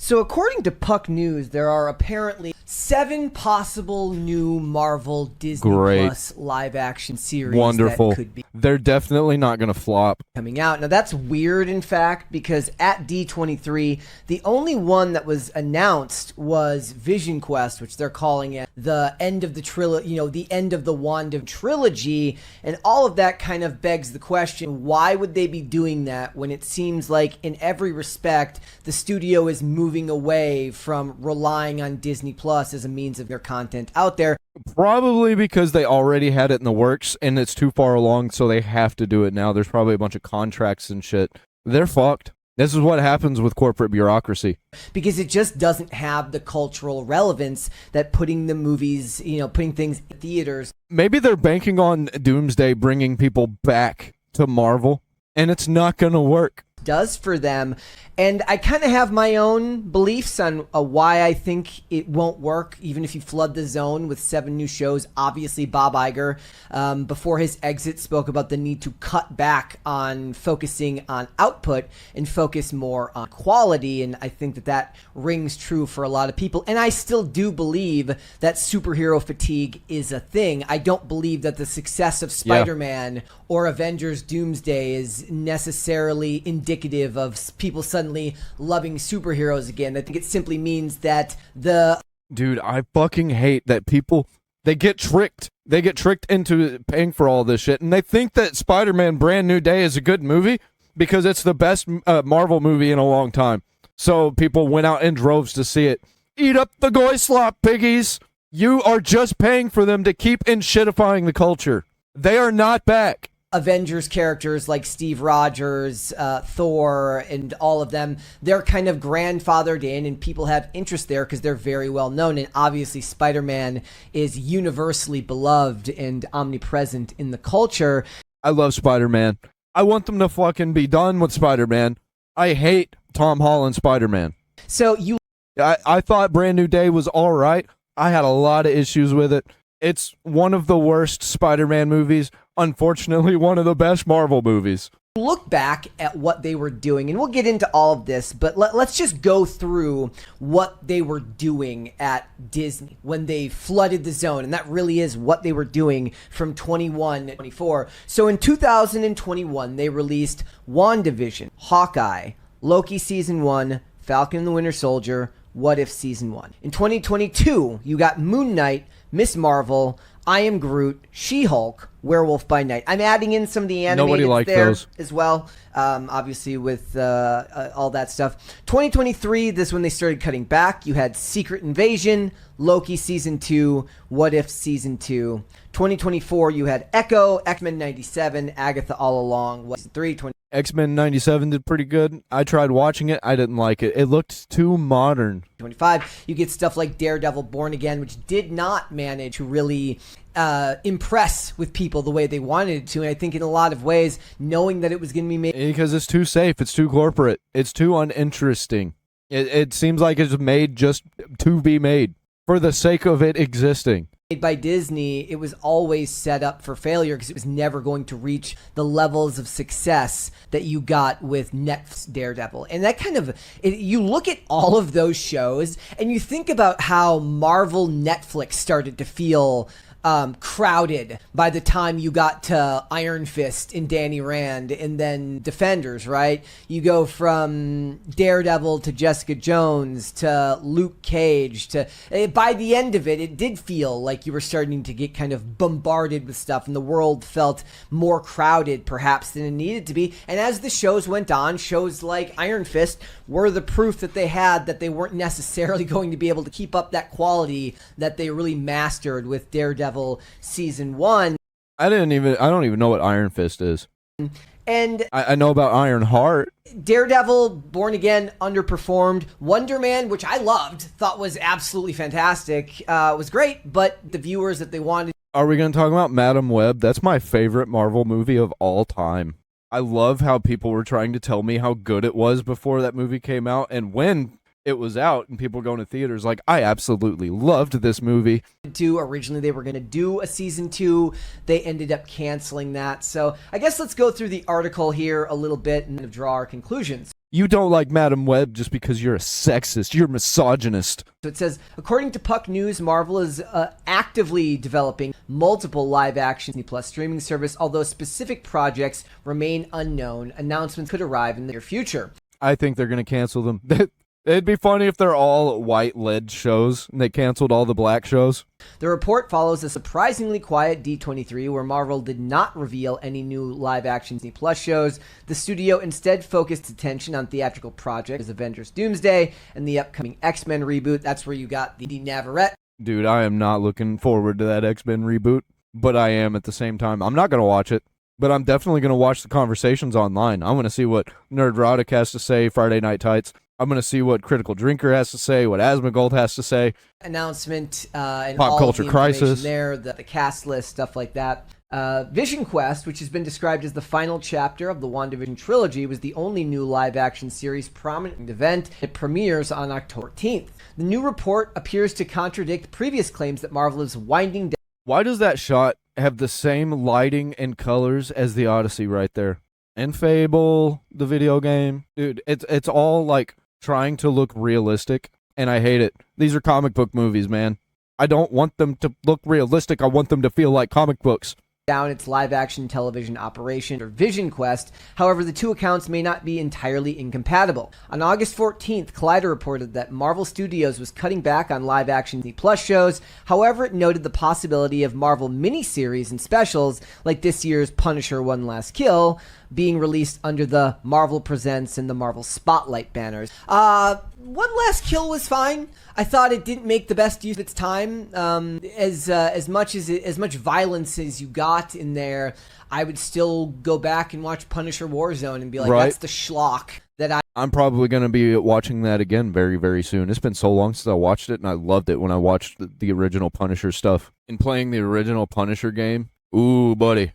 So according to Puck News, there are apparently 7 possible new Marvel Disney Plus live action series Wonderful. that could be They're definitely not going to flop. coming out. Now that's weird, in fact, because at D23, the only one that was announced was Vision Quest, which they're calling it the end of the trilogy, the end of the Wanda trilogy, and all of that kind of begs the question, why would they be doing that when it seems like in every respect the studio is moving away from relying on Disney Plus as a means of their content out there? Probably because they already had it in the works and it's too far along, so they have to do it now. There's probably a bunch of contracts and shit. They're fucked. This is what happens with corporate bureaucracy. Because it just doesn't have the cultural relevance that putting the movies, putting things in theaters. Maybe they're banking on Doomsday bringing people back to Marvel, and it's not going to work. Does for them. And I kind of have my own beliefs on why I think it won't work, even if you flood the zone with 7 new shows. Obviously, Bob Iger, before his exit, spoke about the need to cut back on focusing on output and focus more on quality. And I think that rings true for a lot of people. And I still do believe that superhero fatigue is a thing. I don't believe that the success of Spider-Man or Avengers Doomsday is necessarily indicative of people suddenly loving superheroes again. I think it simply means that Dude, I fucking hate that people, they get tricked. They get tricked into paying for all this shit, and they think that Spider-Man Brand New Day is a good movie because it's the best Marvel movie in a long time. So people went out in droves to see it. Eat up the goy slop, piggies! You are just paying for them to keep shitifying the culture. They are not back. Avengers characters like Steve Rogers, Thor, and all of them, they're kind of grandfathered in, and people have interest there because they're very well known. And obviously, Spider-Man is universally beloved and omnipresent in the culture. I love Spider-Man. I want them to fucking be done with Spider-Man. I hate Tom Holland Spider-Man. So I thought Brand New Day was all right. I had a lot of issues with it. It's one of the worst Spider-Man movies. Unfortunately, one of the best Marvel movies. Look back at what they were doing, and we'll get into all of this, but let's just go through what they were doing at Disney when they flooded the zone, and that really is what they were doing from 21 to 24. So in 2021, they released WandaVision, Hawkeye, Loki Season 1, Falcon and the Winter Soldier, What If Season 1. In 2022, you got Moon Knight, Miss Marvel, I Am Groot, She-Hulk, Werewolf by Night. I'm adding in some of the animated there those as well, obviously with all that stuff. 2023, this is when they started cutting back. You had Secret Invasion, Loki Season 2, What If Season 2. 2024, you had Echo, X-Men 97, Agatha All Along, Season 3. X-Men 97 did pretty good. I tried watching it. I didn't like it. It looked too modern. 25, you get stuff like Daredevil Born Again, which did not manage to really impress with people the way they wanted it to. And I think in a lot of ways, knowing that it was going to be made... Because it's too safe. It's too corporate. It's too uninteresting. It seems like it's made just to be made for the sake of it existing. By Disney, it was always set up for failure because it was never going to reach the levels of success that you got with Netflix Daredevil. And that kind of, you look at all of those shows and you think about how Marvel Netflix started to feel crowded by the time you got to Iron Fist and Danny Rand and then Defenders, right? You go from Daredevil to Jessica Jones to Luke Cage to by the end of it, it did feel like you were starting to get kind of bombarded with stuff and the world felt more crowded perhaps than it needed to be. And as the shows went on, shows like Iron Fist were the proof that they had that they weren't necessarily going to be able to keep up that quality that they really mastered with Daredevil Season 1. I don't even know what Iron Fist is. And I know about Iron Heart. Daredevil, Born Again, underperformed. Wonder Man, which I loved, thought was absolutely fantastic, was great, but the viewers that they wanted... Are we going to talk about Madam Web? That's my favorite Marvel movie of all time. I love how people were trying to tell me how good it was before that movie came out, and when it was out and people going to theaters, like, I absolutely loved this movie. Originally, they were going to do a season 2. They ended up canceling that. So I guess let's go through the article here a little bit and draw our conclusions. You don't like Madam Web just because you're a sexist. You're a misogynist. So it says, according to Puck News, Marvel is actively developing multiple live-action Disney Plus streaming service, although specific projects remain unknown. Announcements could arrive in the near future. I think they're going to cancel them. It'd be funny if they're all white-led shows and they canceled all the black shows. The report follows a surprisingly quiet D23 where Marvel did not reveal any new live-action Disney Plus shows. The studio instead focused attention on theatrical projects Avengers Doomsday and the upcoming X-Men reboot. That's where you got the Navarrete. Dude, I am not looking forward to that X-Men reboot, but I am at the same time. I'm not going to watch it, but I'm definitely going to watch the conversations online. I'm going to see what Nerdrotic has to say, Friday Night Tights. I'm going to see what Critical Drinker has to say, what Asmongold has to say. Announcement and Pop all Culture the Crisis there, the cast list, stuff like that. Vision Quest, which has been described as the final chapter of the WandaVision trilogy, was the only new live-action series prominent event. It premieres on October 14th. The new report appears to contradict previous claims that Marvel is winding down. Why does that shot have the same lighting and colors as the Odyssey right there? And Fable, the video game. Dude, it's all like trying to look realistic, and I hate it. These are comic book movies, man. I don't want them to look realistic. I want them to feel like comic books. Down its live-action television operation, or Vision Quest. However, the two accounts may not be entirely incompatible. On August 14th, Collider reported that Marvel Studios was cutting back on live-action Disney Plus shows. However, it noted the possibility of Marvel miniseries and specials, like this year's Punisher One Last Kill, being released under the Marvel Presents and the Marvel Spotlight banners. One Last Kill was fine. I thought it didn't make the best use of its time. As much violence as you got in there, I would still go back and watch Punisher Warzone and be like, that's the schlock that I'm probably going to be watching that again very, very soon. It's been so long since I watched it, and I loved it when I watched the original Punisher stuff. And playing the original Punisher game, ooh, buddy.